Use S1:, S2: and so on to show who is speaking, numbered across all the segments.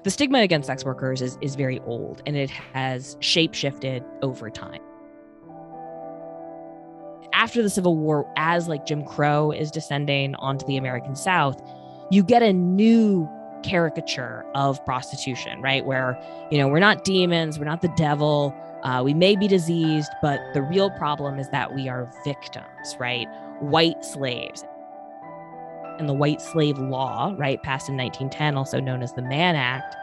S1: The stigma against sex workers is very old, and it has shape-shifted over time. After the Civil War, as like Jim Crow is descending onto the American South, you get a new caricature of prostitution, right? Where, we're not demons, we're not the devil, we may be diseased, but the real problem is that we are victims, right? White slaves. And the white slave law, right, passed in 1910, also known as the Mann Act,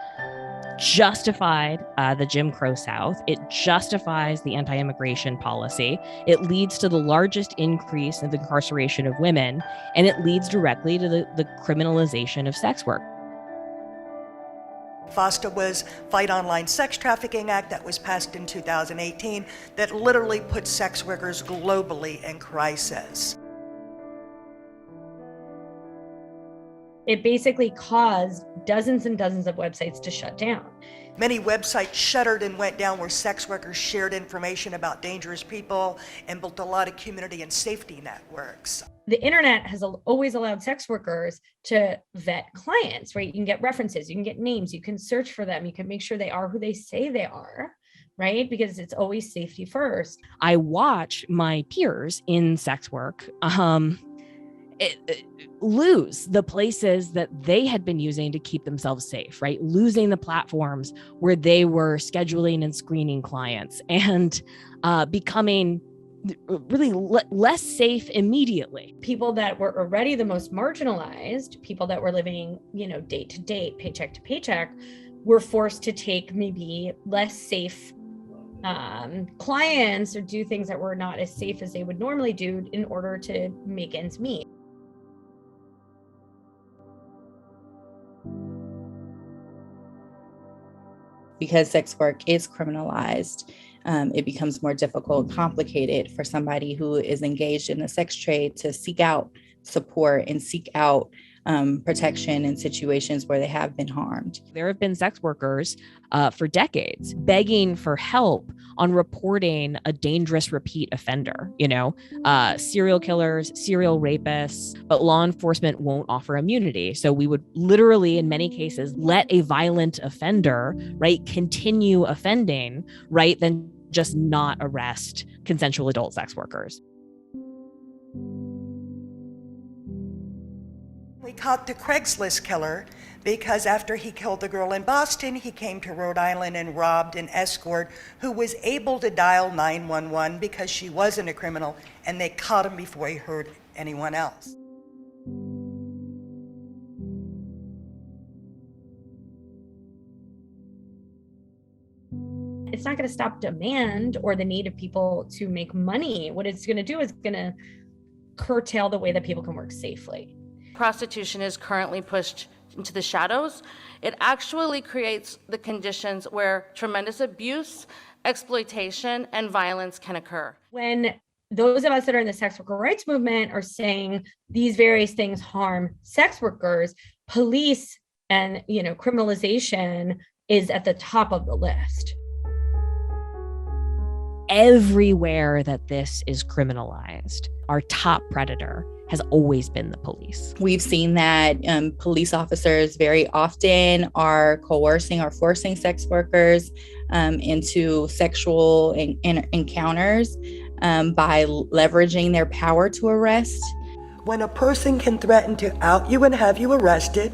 S1: justified the Jim Crow South. It justifies the anti-immigration policy. It leads to the largest increase in the incarceration of women, and it leads directly to the criminalization of sex work.
S2: FOSTA was Fight Online Sex Trafficking Act that was passed in 2018 that literally put sex workers globally in crisis.
S3: It basically caused dozens and dozens of websites to shut down.
S2: Many websites shuttered and went down where sex workers shared information about dangerous people and built a lot of community and safety networks.
S3: The internet has always allowed sex workers to vet clients, right? You can get references, you can get names, you can search for them, you can make sure they are who they say they are, right? Because it's always safety first.
S1: I watch my peers in sex work lose the places that they had been using to keep themselves safe, right? Losing the platforms where they were scheduling and screening clients and becoming really less safe immediately.
S3: People that were already the most marginalized, people that were living, day to day, paycheck to paycheck, were forced to take maybe less safe clients or do things that were not as safe as they would normally do in order to make ends meet.
S4: Because sex work is criminalized, it becomes more difficult, complicated for somebody who is engaged in the sex trade to seek out support and seek out protection in situations where they have been harmed.
S1: There have been sex workers for decades begging for help on reporting a dangerous repeat offender, serial killers, serial rapists, but law enforcement won't offer immunity. So we would literally, in many cases, let a violent offender, right, continue offending, right, than just not arrest consensual adult sex workers.
S2: We caught the Craigslist killer because after he killed the girl in Boston, he came to Rhode Island and robbed an escort who was able to dial 911 because she wasn't a criminal, and they caught him before he hurt anyone else.
S3: It's not going to stop demand or the need of people to make money. What it's going to do is going to curtail the way that people can work safely.
S5: Prostitution is currently pushed into the shadows. It actually creates the conditions where tremendous abuse, exploitation, and violence can occur.
S3: When those of us that are in the sex worker rights movement are saying these various things harm sex workers, police and criminalization is at the top of the list.
S1: Everywhere that this is criminalized, our top predator has always been the police.
S4: We've seen that police officers very often are coercing or forcing sex workers into sexual encounters by leveraging their power to arrest.
S2: When a person can threaten to out you and have you arrested,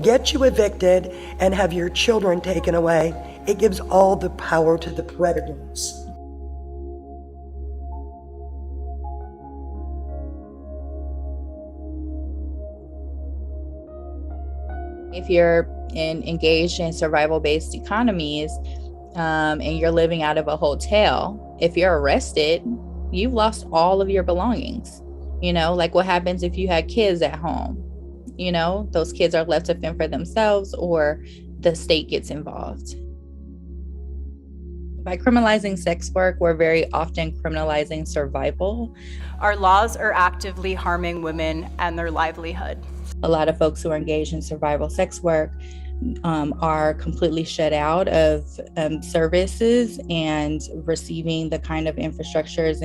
S2: get you evicted, and have your children taken away, it gives all the power to the predators.
S4: If you're engaged in survival-based economies and you're living out of a hotel, if you're arrested, you've lost all of your belongings. Like what happens if you had kids at home? Those kids are left to fend for themselves or the state gets involved. By criminalizing sex work, we're very often criminalizing survival.
S6: Our laws are actively harming women and their livelihood.
S4: A lot of folks who are engaged in survival sex work are completely shut out of services and receiving the kind of infrastructures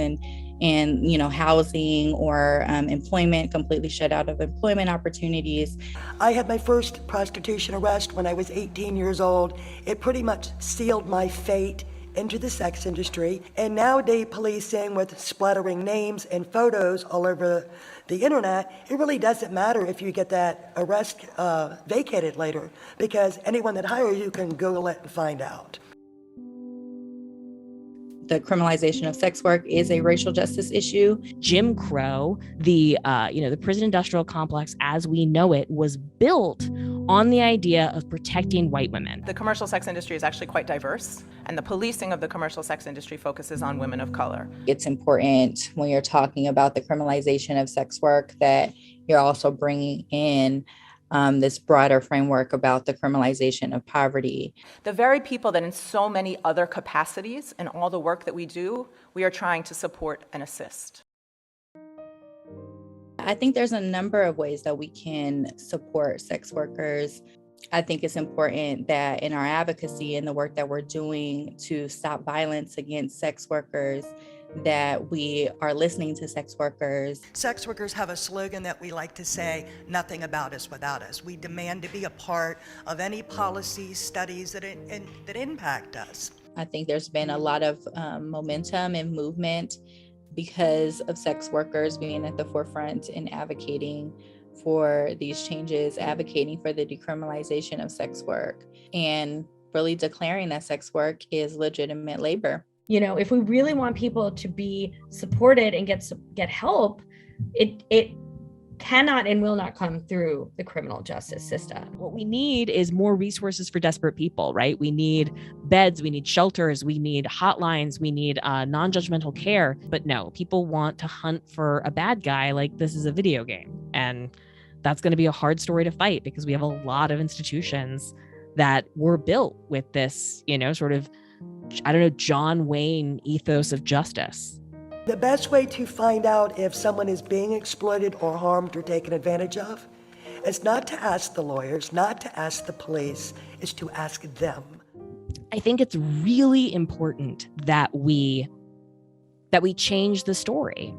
S4: and, housing or employment, completely shut out of employment opportunities.
S2: I had my first prostitution arrest when I was 18 years old. It pretty much sealed my fate into the sex industry. And nowadays, policing with splattering names and photos all over the internet, it really doesn't matter if you get that arrest vacated later, because anyone that hires you can Google it and find out.
S4: The criminalization of sex work is a racial justice issue.
S1: Jim Crow, the prison industrial complex as we know it, was built on the idea of protecting white women.
S7: The commercial sex industry is actually quite diverse, and the policing of the commercial sex industry focuses on women of color.
S4: It's important when you're talking about the criminalization of sex work that you're also bringing in this broader framework about the criminalization of poverty.
S7: The very people that in so many other capacities in all the work that we do, we are trying to support and assist.
S4: I think there's a number of ways that we can support sex workers. I think it's important that in our advocacy and the work that we're doing to stop violence against sex workers, that we are listening to sex workers.
S2: Sex workers have a slogan that we like to say, nothing about us without us. We demand to be a part of any policies, studies that impact us.
S4: I think there's been a lot of momentum and movement because of sex workers being at the forefront and advocating for these changes, advocating for the decriminalization of sex work, and really declaring that sex work is legitimate labor.
S3: If we really want people to be supported and get help, it cannot and will not come through the criminal justice system.
S1: What we need is more resources for desperate people, right? We need beds, we need shelters, we need hotlines, we need non-judgmental care. But no, people want to hunt for a bad guy like this is a video game. And that's going to be a hard story to fight because we have a lot of institutions that were built with this, sort of, John Wayne ethos of justice.
S2: The best way to find out if someone is being exploited or harmed or taken advantage of is not to ask the lawyers, not to ask the police, is to ask them.
S1: I think it's really important that we change the story.